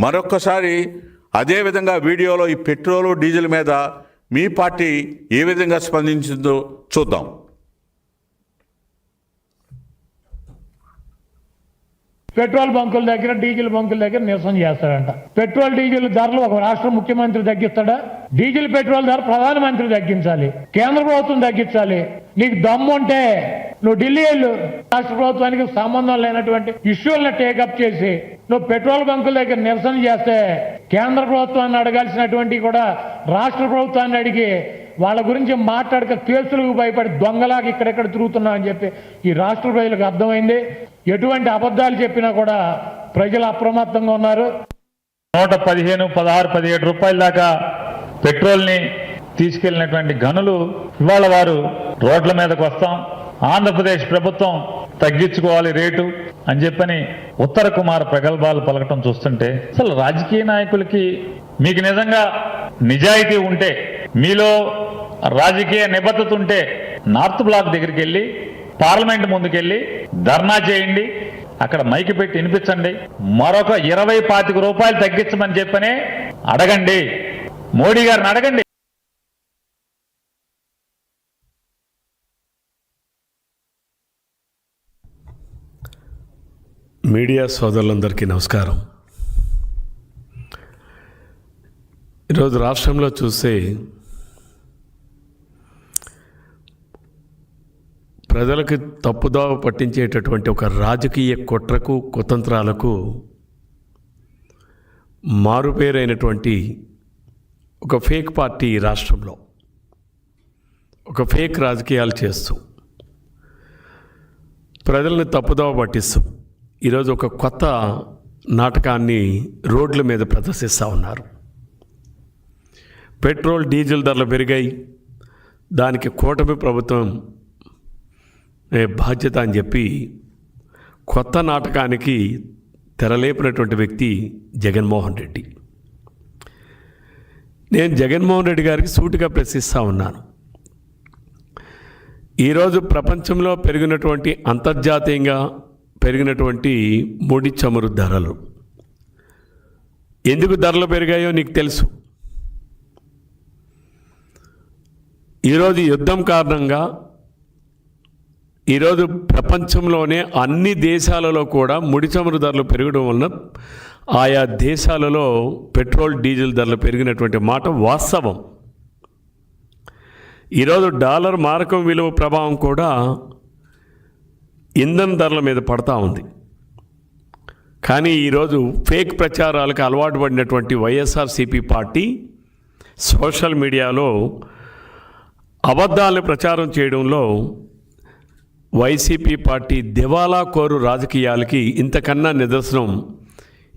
మరొక్కసారి అదేవిధంగా వీడియోలో ఈ పెట్రోలు డీజిల్ మీద మీ పార్టీ ఏ విధంగా స్పందించిందో చూద్దాం. పెట్రోల్ బంకుల దగ్గర డీజిల్ బంకుల దగ్గర నిరసన చేస్తాడంట. పెట్రోల్ డీజిల్ ధరలు ఒక రాష్ట్ర ముఖ్యమంత్రి తగ్గిస్తాడా? డీజిల్ పెట్రోల్ ధర ప్రధానమంత్రి తగ్గించాలి, కేంద్ర ప్రభుత్వం తగ్గించాలి. నీకు దమ్ము ఉంటే నువ్వు ఢిల్లీ వెళ్ళు, రాష్ట్ర ప్రభుత్వానికి సంబంధం లేనటువంటి ఇష్యూలను టేకప్ చేసి నువ్వు పెట్రోల్ బంకుల దగ్గర నిరసన చేస్తే కేంద్ర ప్రభుత్వాన్ని అడగాల్సినటువంటి కూడా రాష్ట్ర ప్రభుత్వాన్ని అడిగి వాళ్ళ గురించి మాట్లాడక కేసులకు భయపడి దొంగలాగా ఇక్కడెక్కడ తిరుగుతున్నా అని చెప్పి ఈ రాష్ట్ర ప్రజలకు అర్థమైంది. ఎటువంటి అబద్ధాలు చెప్పినా కూడా ప్రజలు అప్రమత్తంగా ఉన్నారు. 115, 16, 17 రూపాయల దాకా పెట్రోల్ని తీసుకెళ్లినటువంటి గనులు ఇవాళ వారు రోడ్ల మీదకు వస్తాం, ఆంధ్రప్రదేశ్ ప్రభుత్వం తగ్గించుకోవాలి రేటు అని చెప్పని ఉత్తర కుమార ప్రగల్భాలు పలకటం చూస్తుంటే అసలు రాజకీయ నాయకులకి మీకు నిజంగా నిజాయితీ ఉంటే, మీలో రాజకీయ నిబద్ధత ఉంటే నార్త్ బ్లాక్ దగ్గరికి వెళ్ళి పార్లమెంట్ ముందుకెళ్ళి ధర్నా చేయండి, అక్కడ మైకి పెట్టి వినిపించండి, మరొక 20-25 రూపాయలు తగ్గించమని చెప్పనే అడగండి, మోడీ గారిని అడగండి. మీడియా సోదరులందరికీ నమస్కారం. ఈరోజు రాష్ట్రంలో చూస్తే ప్రజలకు తప్పుదోవ పట్టించేటటువంటి ఒక రాజకీయ కుట్రకు కుతంత్రాలకు మారుపేరైనటువంటి ఒక ఫేక్ పార్టీ ఈ రాష్ట్రంలో ఒక ఫేక్ రాజకీయాలు చేస్తూ ప్రజలను తప్పుదోవ పట్టిస్తూ ఈరోజు ఒక కొత్త నాటకాన్ని రోడ్ల మీద ప్రదర్శిస్తూ ఉన్నారు. పెట్రోల్ డీజిల్ ధరలు పెరిగాయి, దానికి కూటమి ప్రభుత్వం బాధ్యత అని చెప్పి కొత్త నాటకానికి తెరలేపినటువంటి వ్యక్తి జగన్మోహన్ రెడ్డి. నేను జగన్మోహన్ రెడ్డి గారికి సూటిగా ప్రశ్నిస్తూ ఉన్నాను. ఈరోజు ప్రపంచంలో పెరిగినటువంటి అంతర్జాతీయంగా పెరిగినటువంటి ముడి చమురు ధరలు, ఎందుకు ధరలు పెరిగాయో నీకు తెలుసు. ఈరోజు యుద్ధం కారణంగా ఈరోజు ప్రపంచంలోనే అన్ని దేశాలలో కూడా ముడి చమురు ధరలు పెరగడం వలన ఆయా దేశాలలో పెట్రోల్ డీజిల్ ధరలు పెరిగినటువంటి మాట వాస్తవం. ఈరోజు డాలర్ మారకం విలువ ప్రభావం కూడా ఇంధన ధరల మీద పడతా ఉంది. కానీ ఈరోజు ఫేక్ ప్రచారాలకు అలవాటు పడినటువంటి వైఎస్ఆర్సీపీ పార్టీ సోషల్ మీడియాలో అబద్ధాలను ప్రచారం చేయడంలో వైసీపీ పార్టీ దివాలా కోరు రాజకీయాలకి ఇంతకన్నా నిదర్శనం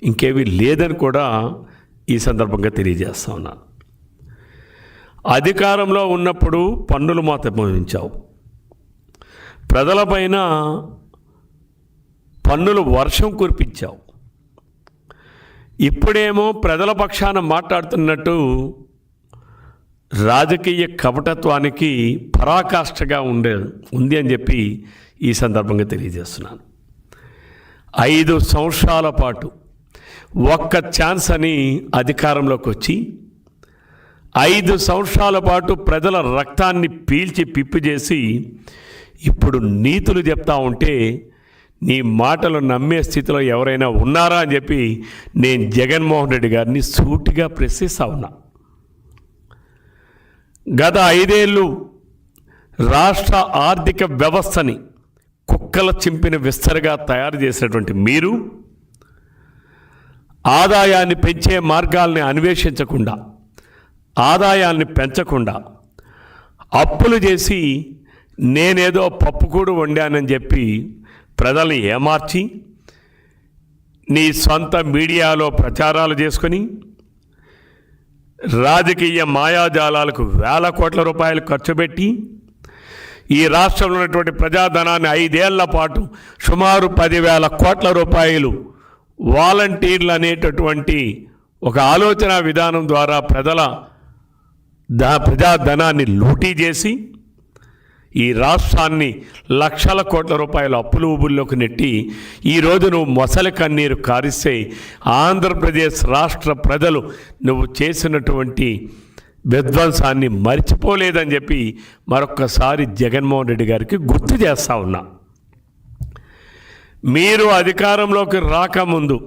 ఇంకేమీ లేదని కూడా ఈ సందర్భంగా తెలియజేస్తా ఉన్నాను. అధికారంలో ఉన్నప్పుడు పన్నులు మాత్రం మోయించావు, ప్రజలపైన పన్నులు వర్షం కురిపించావు. ఇప్పుడేమో ప్రజల పక్షాన మాట్లాడుతున్నట్టు రాజకీయ కపటత్వానికి పరాకాష్ఠగా ఉంది అని చెప్పి ఈ సందర్భంగా తెలియజేస్తున్నాను. 5 సంవత్సరాల పాటు ఒక్క ఛాన్స్ అని అధికారంలోకి వచ్చి 5 సంవత్సరాల పాటు ప్రజల రక్తాన్ని పీల్చి పిప్పి చేసి ఇప్పుడు నీతులు చెప్తా ఉంటే నీ మాటలు నమ్మే స్థితిలో ఎవరైనా ఉన్నారా అని చెప్పి నేను జగన్మోహన్ రెడ్డి గారిని సూటిగా ప్రశ్నిస్తా ఉన్నా. గత 5 ఏళ్ళు రాష్ట్ర ఆర్థిక వ్యవస్థని కుక్కల చింపిన విస్తరగా తయారు చేసినటువంటి మీరు ఆదాయాన్ని పెంచే మార్గాల్ని అన్వేషించకుండా, ఆదాయాన్ని పెంచకుండా అప్పులు చేసి నేనేదో పప్పుకూడు వండానని చెప్పి ప్రజల్ని ఏమార్చి నీ సొంత మీడియాలో ప్రచారాలు చేసుకొని రాజకీయ మాయాజాలాలకు వేల కోట్ల రూపాయలు ఖర్చు పెట్టి ఈ రాష్ట్రంలో ఉన్నటువంటి ప్రజాధనాన్ని 5 ఏళ్ల పాటు సుమారు 10,000 కోట్ల రూపాయలు వాలంటీర్లు అనేటటువంటి ఒక ఆలోచన విధానం ద్వారా ప్రజాధనాన్ని లూటీ చేసి ఈ రాష్ట్రాన్ని లక్షల కోట్ల రూపాయల అప్పులు ఊబుల్లోకి నెట్టి ఈరోజు నువ్వు మొసలి కన్నీరు కారిస్తే ఆంధ్రప్రదేశ్ రాష్ట్ర ప్రజలు నువ్వు చేసినటువంటి విధ్వంసాన్ని మర్చిపోలేదని చెప్పి మరొక్కసారి జగన్మోహన్ రెడ్డి గారికి గుర్తు చేస్తా ఉన్నా. మీరు అధికారంలోకి రాకముందు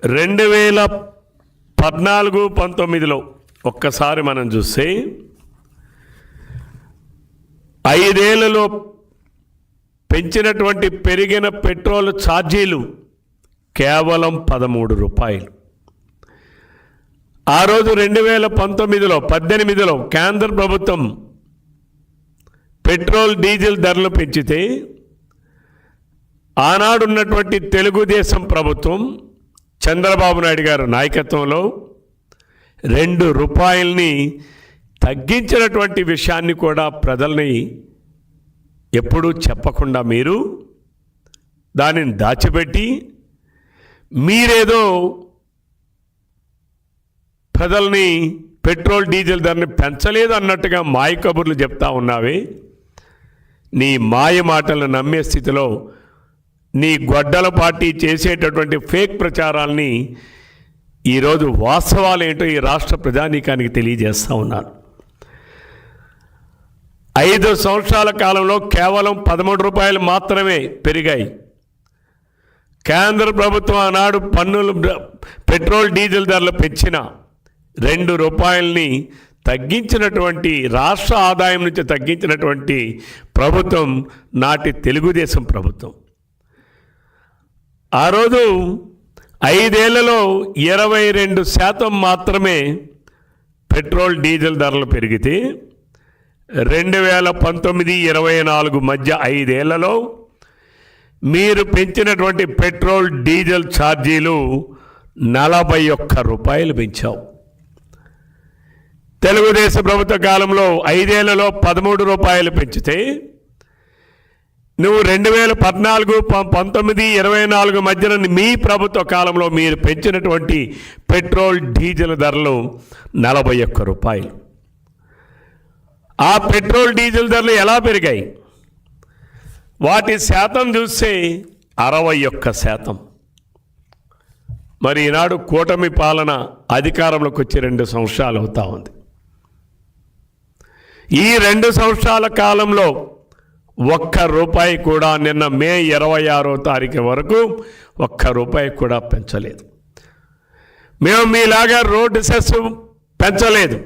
2014-19లో ఒక్కసారి మనం చూస్తే 5 ఏళ్లలో పెంచినటువంటి పెరిగిన పెట్రోల్ ఛార్జీలు కేవలం 13 రూపాయలు. ఆ రోజు 2018లో కేంద్ర ప్రభుత్వం పెట్రోల్ డీజిల్ ధరలు పెంచితే ఆనాడున్నటువంటి తెలుగుదేశం ప్రభుత్వం చంద్రబాబు నాయుడు గారు నాయకత్వంలో 2 రూపాయల్ని తగ్గించినటువంటి విషయాన్ని కూడా ప్రజల్ని ఎప్పుడూ చెప్పకుండా మీరు దానిని దాచిపెట్టి మీరేదో ప్రజల్ని పెట్రోల్ డీజిల్ ధరని పెంచలేదు అన్నట్టుగా మాయ కబుర్లు చెప్తా ఉన్నావే. నీ మాయ మాటలను నమ్మే స్థితిలో నీ గొడ్డల పార్టీ చేసేటటువంటి ఫేక్ ప్రచారాల్ని ఈరోజు వాస్తవాలు ఏంటో ఈ రాష్ట్ర ప్రజానీకానికి తెలియజేస్తూ ఉన్నాను. 5 సంవత్సరాల కాలంలో కేవలం 13 రూపాయలు మాత్రమే పెరిగాయి. కేంద్ర ప్రభుత్వం ఆనాడు పన్నులు పెట్రోల్ డీజిల్ ధరలు పెంచిన 2 రూపాయలని తగ్గించినటువంటి రాష్ట్ర ఆదాయం నుంచి తగ్గించినటువంటి ప్రభుత్వం నాటి తెలుగుదేశం ప్రభుత్వం. ఆ రోజు 5 ఏళ్లలో 22% మాత్రమే పెట్రోల్ డీజిల్ ధరలు పెరిగితే 2019-24 మధ్య 5 ఏళ్లలో మీరు పెంచినటువంటి పెట్రోల్ డీజిల్ ఛార్జీలు 41 రూపాయలు పెంచావు. తెలుగుదేశం ప్రభుత్వ కాలంలో 5 ఏళ్లలో 13 రూపాయలు పెంచితే నువ్వు 2014-19-24 మధ్యన మీ ప్రభుత్వ కాలంలో మీరు పెంచినటువంటి పెట్రోల్ డీజిల్ ధరలు 41 రూపాయలు. ఆ పెట్రోల్ డీజిల్ ధరలు ఎలా పెరిగాయి? వాటి శాతం చూస్తే 61%. మరి ఈనాడు కూటమి పాలన అధికారంలోకి వచ్చి 2 సంవత్సరాలు అవుతా ఉంది. ఈ 2 సంవత్సరాల కాలంలో 1 రూపాయి కూడా నిన్న మే 26వ తారీఖు వరకు 1 రూపాయి కూడా పెంచలేదు. మేము మీలాగా రోడ్డు సెస్ పెంచలేదు,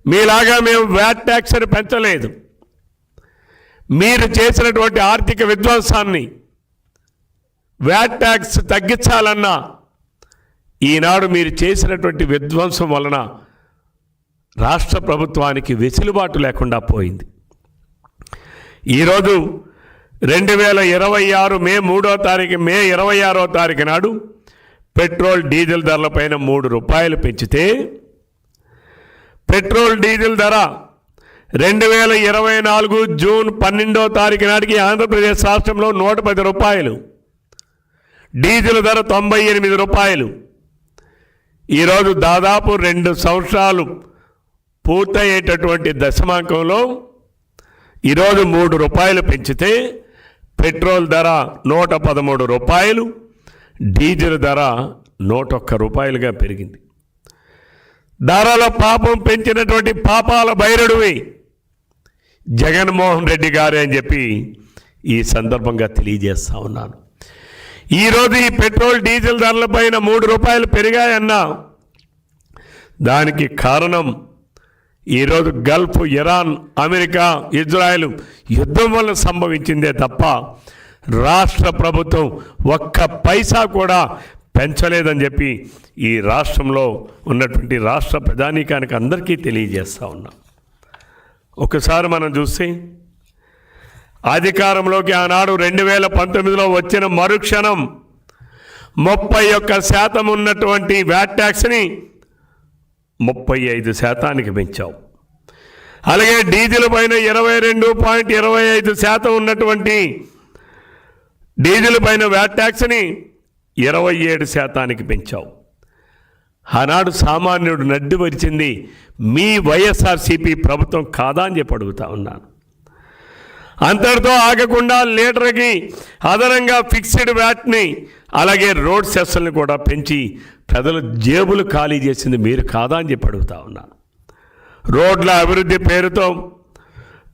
మీలాగా మేము వ్యాట్ ట్యాక్స్ని పెంచలేదు. మీరు చేసినటువంటి ఆర్థిక విధ్వంసాన్ని వ్యాట్ ట్యాక్స్ తగ్గించాలన్నా ఈనాడు మీరు చేసినటువంటి విధ్వంసం వలన రాష్ట్ర ప్రభుత్వానికి వెసులుబాటు లేకుండా పోయింది. ఈరోజు 2026 మే 26వ తారీఖు నాడు పెట్రోల్ డీజిల్ ధరలపైన 3 రూపాయలు పెంచితే పెట్రోల్ డీజిల్ ధర 2024 జూన్ 12వ తారీఖు నాటికి ఆంధ్రప్రదేశ్ రాష్ట్రంలో 110 రూపాయలు, డీజిల్ ధర 98 రూపాయలు. ఈరోజు దాదాపు 2 సంవత్సరాలు పూర్తయ్యేటటువంటి దశమాంకంలో ఈరోజు 3 రూపాయలు పెంచితే పెట్రోల్ ధర 113 రూపాయలు, డీజిల్ ధర 101 రూపాయలుగా పెరిగింది. ధరల పాపం పెంచినటువంటి పాపాల బైరడువి జగన్మోహన్ రెడ్డి గారే అని చెప్పి ఈ సందర్భంగా తెలియజేస్తా ఉన్నాను. ఈరోజు ఈ పెట్రోల్ డీజిల్ ధరలపైన 3 రూపాయలు పెరిగాయన్నా దానికి కారణం ఈరోజు గల్ఫ్, ఇరాన్, అమెరికా, ఇజ్రాయెల్ యుద్ధం వల్ల సంభవించిందే తప్ప రాష్ట్ర ప్రభుత్వం 1 పైసా కూడా పెంచలేదని చెప్పి ఈ రాష్ట్రంలో ఉన్నటువంటి రాష్ట్ర ప్రజానీకానికి అందరికీ తెలియజేస్తూ ఉన్నాం. ఒకసారి మనం చూస్తే అధికారంలోకి ఆనాడు 2019లో వచ్చిన మరుక్షణం 31% ఉన్నటువంటి వ్యాట్ ట్యాక్స్ని 35% పెంచావు. అలాగే డీజిల్ పైన 22.25% ఉన్నటువంటి డీజిల్ పైన వ్యాట్ ట్యాక్స్ని 27% పెంచావు. ఆనాడు సామాన్యుడు నడ్డి పరిచింది మీ వైఎస్ఆర్సీపీ ప్రభుత్వం కాదా అని చెప్పి అడుగుతా ఉన్నాను. అంతటితో ఆగకుండా లీటర్కి అదనంగా ఫిక్స్డ్ వ్యాట్ని అలాగే రోడ్ సెస్సుల్ని కూడా పెంచి ప్రజల జేబులు ఖాళీ చేసింది మీరు కాదా అని చెప్పి అడుగుతా ఉన్నాను. రోడ్ల అభివృద్ధి పేరుతో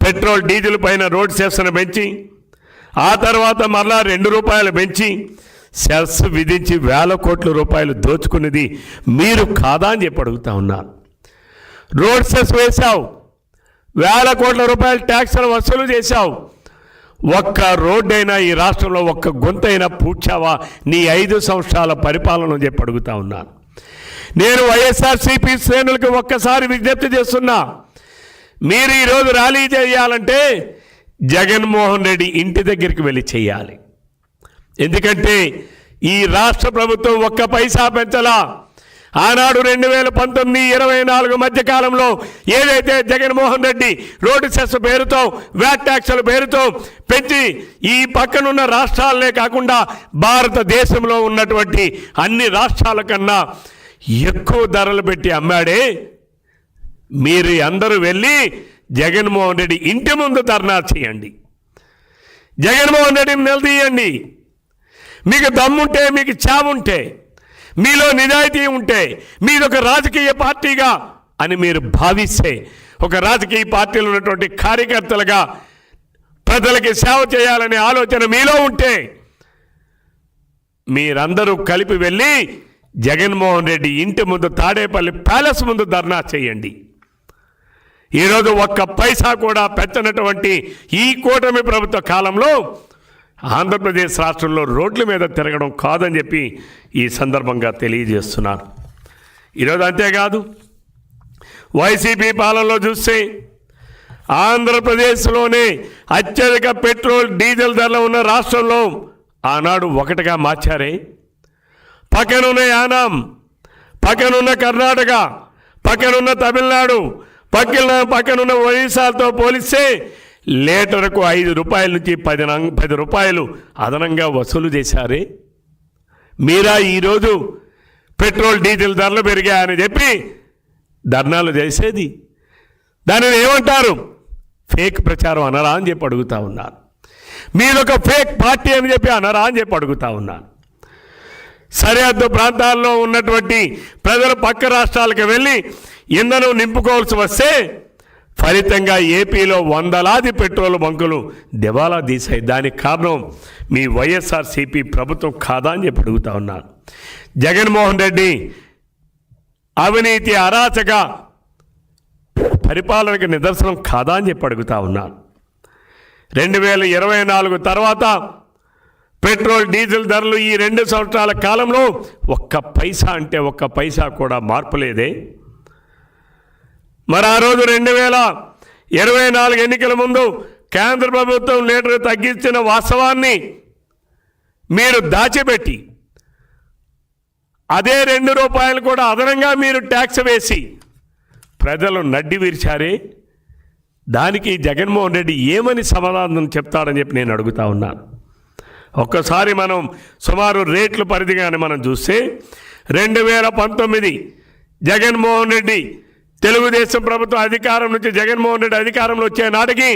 పెట్రోల్ డీజిల్ పైన రోడ్ సెస్సును పెంచి ఆ తర్వాత మరలా ₹2 పెంచి సెస్ విధించి వేల కోట్ల రూపాయలు దోచుకునేది మీరు కాదా అని చెప్పి అడుగుతా ఉన్నాను. రోడ్ సెస్ వేశావు, వేల కోట్ల రూపాయల ట్యాక్స్లు వసూలు చేశావు. ఒక్క రోడ్డైనా ఈ రాష్ట్రంలో ఒక్క గొంతైనా పూడ్చావా నీ 5 సంవత్సరాల పరిపాలన చెప్పి అడుగుతా ఉన్నాను. నేను వైఎస్ఆర్సీపీ శ్రేణులకు ఒక్కసారి విజ్ఞప్తి చేస్తున్నా, మీరు ఈరోజు ర్యాలీ చేయాలంటే జగన్మోహన్ రెడ్డి ఇంటి దగ్గరికి వెళ్ళి చేయాలి. ఎందుకంటే ఈ రాష్ట్ర ప్రభుత్వం ఒక్క పైసా పెంచలా. ఆనాడు 2019-24 మధ్యకాలంలో ఏదైతే జగన్మోహన్ రెడ్డి రోడ్డు సెస్ పేరుతో వ్యాట్ ట్యాక్సుల పేరుతో పెంచి ఈ పక్కనున్న రాష్ట్రాలనే కాకుండా భారతదేశంలో ఉన్నటువంటి అన్ని రాష్ట్రాల కన్నా ఎక్కువ ధరలు పెట్టి అమ్మాడే. మీరు అందరూ వెళ్ళి జగన్మోహన్ రెడ్డి ఇంటి ముందు ధర్నా చేయండి, జగన్మోహన్ రెడ్డిని నిలదీయండి. మీకు దమ్ముంటే, మీకు చావుంటే, మీలో నిజాయితీ ఉంటే, మీది ఒక రాజకీయ పార్టీగా అని మీరు భావిస్తే, ఒక రాజకీయ పార్టీలో ఉన్నటువంటి కార్యకర్తలుగా ప్రజలకి సేవ చేయాలనే ఆలోచన మీలో ఉంటే మీరందరూ కలిపి వెళ్ళి జగన్మోహన్ రెడ్డి ఇంటి ముందు తాడేపల్లి ప్యాలెస్ ముందు ధర్నా చేయండి. ఈరోజు ఒక్క పైసా కూడా పెంచనటువంటి ఈ కూటమి ప్రభుత్వ కాలంలో ఆంధ్రప్రదేశ్ రాష్ట్రంలో రోడ్ల మీద తిరగడం కాదని చెప్పి ఈ సందర్భంగా తెలియజేస్తున్నాను. ఈరోజు అంతేకాదు, వైసీపీ పాలనలో చూస్తే ఆంధ్రప్రదేశ్లోనే అత్యధిక పెట్రోల్ డీజిల్ ధరలు ఉన్న రాష్ట్రంలో ఆనాడు 1గా మార్చారే. పక్కనున్న యానాం, పక్కనున్న కర్ణాటక, పక్కనున్న తమిళనాడు, పక్కనున్న ఒడిశాతో పోలిస్తే లీటర్కు ₹5 నుంచి ₹10 అదనంగా వసూలు చేశారే. మీరా ఈరోజు పెట్రోల్ డీజిల్ ధరలు పెరిగాయని చెప్పి ధర్నాలు చేసేది? దానిని ఏమంటారు? ఫేక్ ప్రచారం అనరా అని చెప్పి అడుగుతా ఉన్నారు. మీరొక ఫేక్ పార్టీ అని చెప్పి అనరా అని చెప్పి అడుగుతా ఉన్నాను. సరిహద్దు ప్రాంతాల్లో ఉన్నటువంటి ప్రజలు పక్క రాష్ట్రాలకు వెళ్ళి ఇంధనం నింపుకోవాల్సి వస్తే ఫలితంగా ఏపీలో వందలాది పెట్రోల్ బంకులు దివాలా తీశాయి. దానికి కారణం మీ వైఎస్ఆర్సీపీ ప్రభుత్వం కాదా అని చెప్పి అడుగుతా ఉన్నాను. జగన్మోహన్ రెడ్డి అవినీతి అరాచక పరిపాలనకు నిదర్శనం కాదా అని చెప్పి అడుగుతా ఉన్నాను. 2024 తర్వాత పెట్రోల్ డీజిల్ ధరలు ఈ 2 సంవత్సరాల కాలంలో ఒక్క పైసా అంటే ఒక్క పైసా కూడా మార్పు లేదే. మరి ఆ రోజు 2024 ఎన్నికల ముందు కేంద్ర ప్రభుత్వం లీటర్ తగ్గించిన వాస్తవాన్ని మీరు దాచిపెట్టి అదే ₹2 కూడా అదనంగా మీరు ట్యాక్స్ వేసి ప్రజలు నడ్డి విరిచారే. దానికి జగన్మోహన్ రెడ్డి ఏమని సమాధానం చెప్తాడని చెప్పి నేను అడుగుతా ఉన్నాను. ఒక్కసారి మనం సుమారు రేట్ల పరిధిగానే మనం చూస్తే 2019 జగన్మోహన్ రెడ్డి తెలుగుదేశం ప్రభుత్వం అధికారం నుంచి జగన్మోహన్ రెడ్డి అధికారంలో వచ్చే నాటికి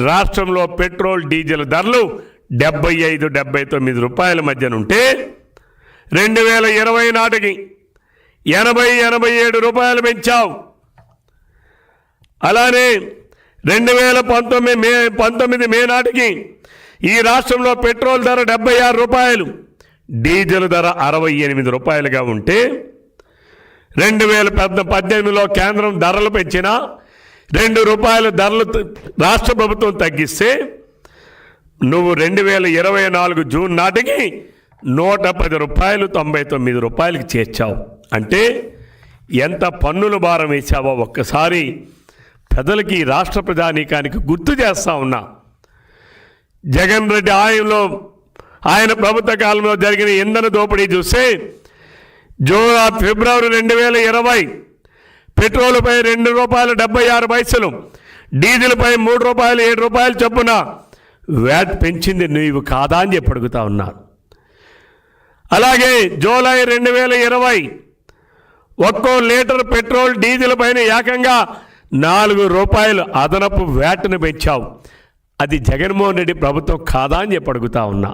రాష్ట్రంలో పెట్రోల్ డీజిల్ ధరలు ₹75-79 మధ్యనుంటే 2020 నాటికి ₹80-87 పెంచావు. అలానే 2019 మే నాటికి ఈ రాష్ట్రంలో పెట్రోల్ ధర ₹76, డీజిల్ ధర ₹68గా ఉంటే 2018లో కేంద్రం ధరలు పెంచినా ₹2 ధరలు రాష్ట్ర ప్రభుత్వం తగ్గిస్తే నువ్వు 2024 జూన్ నాటికి ₹110.99కి చేర్చావు. అంటే ఎంత పన్నుల భారం వేసావో ఒక్కసారి ప్రజలకి రాష్ట్ర ప్రజానీకానికి గుర్తు చేస్తా ఉన్నా. జగన్ రెడ్డి ఆయన ప్రభుత్వ కాలంలో జరిగిన ఇంధన దోపిడీ చూస్తే ఫిబ్రవరి 2020 పెట్రోలుపై ₹2.76, డీజిల్పై ₹3.07 చొప్పున వ్యాట్ పెంచింది నీవు కాదా అని చెప్పి అడుగుతా ఉన్నారు. అలాగే జూలై 2020 ఒక్కో లీటర్ పెట్రోల్ డీజిల్ పైన ఏకంగా ₹4 అదనపు వ్యాట్ను పెంచావు. అది జగన్మోహన్ రెడ్డి ప్రభుత్వం కాదా అని చెప్పి అడుగుతా ఉన్నా.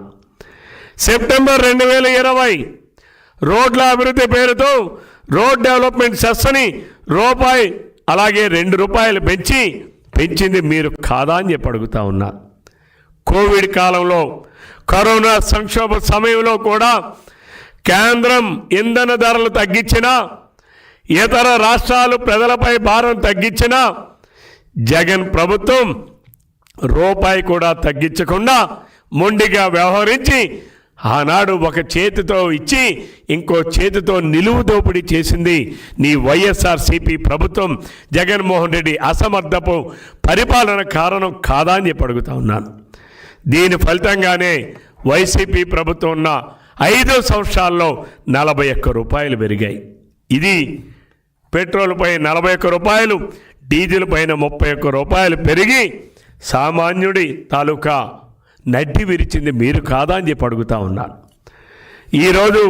సెప్టెంబర్ 2020 రోడ్ల అభివృద్ధి పేరుతో రోడ్ డెవలప్మెంట్ సెస్ని రూపాయి అలాగే ₹2 పెంచింది మీరు కాదా అని చెప్పి అడుగుతా ఉన్నా. కోవిడ్ కాలంలో కరోనా సంక్షోభ సమయంలో కూడా కేంద్రం ఇంధన ధరలు తగ్గించినా ఇతర రాష్ట్రాలు ప్రజలపై భారం తగ్గించినా జగన్ ప్రభుత్వం రూపాయి కూడా తగ్గించకుండా మొండిగా వ్యవహరించి ఆనాడు ఒక చేతితో ఇచ్చి ఇంకో చేతితో నిలువు దోపిడీ చేసింది నీ వైఎస్ఆర్సీపీ ప్రభుత్వం. జగన్మోహన్ రెడ్డి అసమర్థపు పరిపాలన కారణం కాదా అని చెప్పి అడుగుతా ఉన్నాను. దీని ఫలితంగానే వైసీపీ ప్రభుత్వం ఉన్న 5 సంవత్సరాల్లో ₹41 పెరిగాయి. ఇది పెట్రోల్ పై ₹41, డీజిల్ పైన ₹31 పెరిగి సామాన్యుడి తాలూకా నడ్డి విరిచింది మీరు కాదా అని చెప్పి అడుగుతా ఉన్నాను. ఈరోజు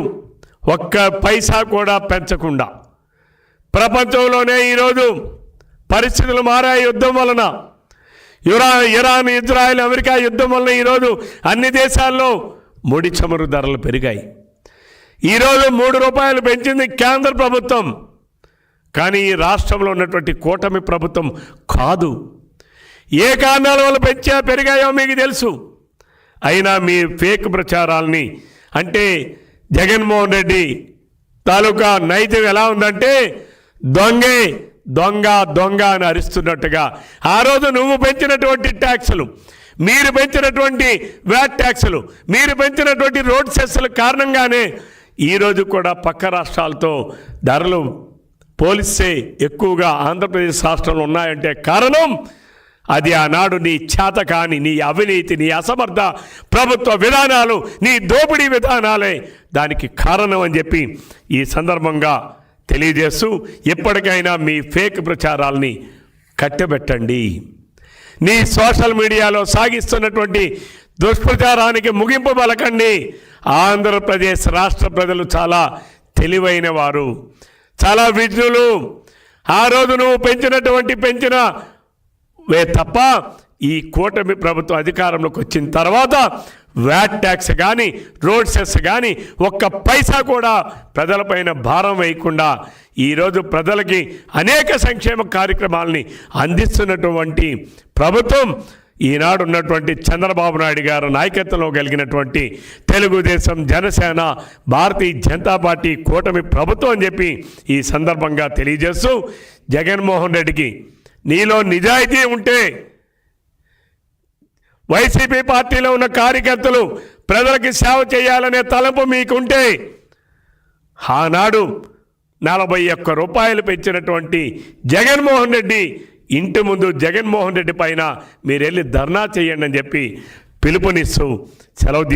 ఒక్క పైసా కూడా పెంచకుండా ప్రపంచంలోనే ఈరోజు పరిస్థితులు మారాయి. యుద్ధం వలన ఇరాన్, ఇజ్రాయెల్, అమెరికా యుద్ధం వలన ఈరోజు అన్ని దేశాల్లో ముడి చమురు ధరలు పెరిగాయి. ఈరోజు ₹3 పెంచింది కేంద్ర ప్రభుత్వం, కానీ ఈ రాష్ట్రంలో ఉన్నటువంటి కూటమి ప్రభుత్వం కాదు. ఏ కారణాల వల్ల పెరిగాయో మీకు తెలుసు. అయినా మీ ఫేక్ ప్రచారాల్ని, అంటే జగన్మోహన్ రెడ్డి తాలూకా నైజం ఎలా ఉందంటే దొంగే దొంగ దొంగ అని అరుస్తున్నట్టుగా ఆ రోజు నువ్వు పెంచినటువంటి ట్యాక్సులు, మీరు పెంచినటువంటి వ్యాట్ ట్యాక్సులు, మీరు పెంచినటువంటి రోడ్ సెస్ల కారణంగానే ఈరోజు కూడా పక్క రాష్ట్రాలతో ధరలు పోలిస్తే ఎక్కువగా ఆంధ్రప్రదేశ్ రాష్ట్రంలో ఉన్నాయంటే కారణం అది ఆనాడు నీ చేతకాని, నీ అవినీతి, నీ అసమర్థ ప్రభుత్వ విధానాలు, నీ దోపిడీ విధానాలే దానికి కారణం అని చెప్పి ఈ సందర్భంగా తెలియజేస్తూ ఎప్పటికైనా మీ ఫేక్ ప్రచారాల్ని కట్టబెట్టండి. నీ సోషల్ మీడియాలో సాగిస్తున్నటువంటి దుష్ప్రచారానికి ముగింపు పలకండి. ఆంధ్రప్రదేశ్ రాష్ట్ర ప్రజలు చాలా తెలివైన వారు, చాలా విజ్ఞులు. ఆ రోజు నువ్వు పెంచిన తప్ప ఈ కూటమి ప్రభుత్వం అధికారంలోకి వచ్చిన తర్వాత వ్యాట్ ట్యాక్స్ కానీ రోడ్ సెస్ కానీ ఒక్క పైసా కూడా ప్రజలపైన భారం వేయకుండా ఈరోజు ప్రజలకి అనేక సంక్షేమ కార్యక్రమాలని అందిస్తున్నటువంటి ప్రభుత్వం ఈనాడు ఉన్నటువంటి చంద్రబాబు నాయుడు గారు నాయకత్వంలో కలిగినటువంటి తెలుగుదేశం, జనసేన, భారతీయ జనతా పార్టీ కూటమి ప్రభుత్వం అని చెప్పి ఈ సందర్భంగా తెలియజేస్తూ జగన్మోహన్ రెడ్డికి నీలో నిజాయితీ ఉంటే, వైసీపీ పార్టీలో ఉన్న కార్యకర్తలు ప్రజలకి సేవ చేయాలనే తలంపు మీకుంటే ఆనాడు ₹41 పెంచినటువంటి జగన్మోహన్ రెడ్డి ఇంటి ముందు జగన్మోహన్ రెడ్డి పైన మీరు వెళ్ళి ధర్నా చేయండి అని చెప్పి పిలుపునిస్తూ సెలవు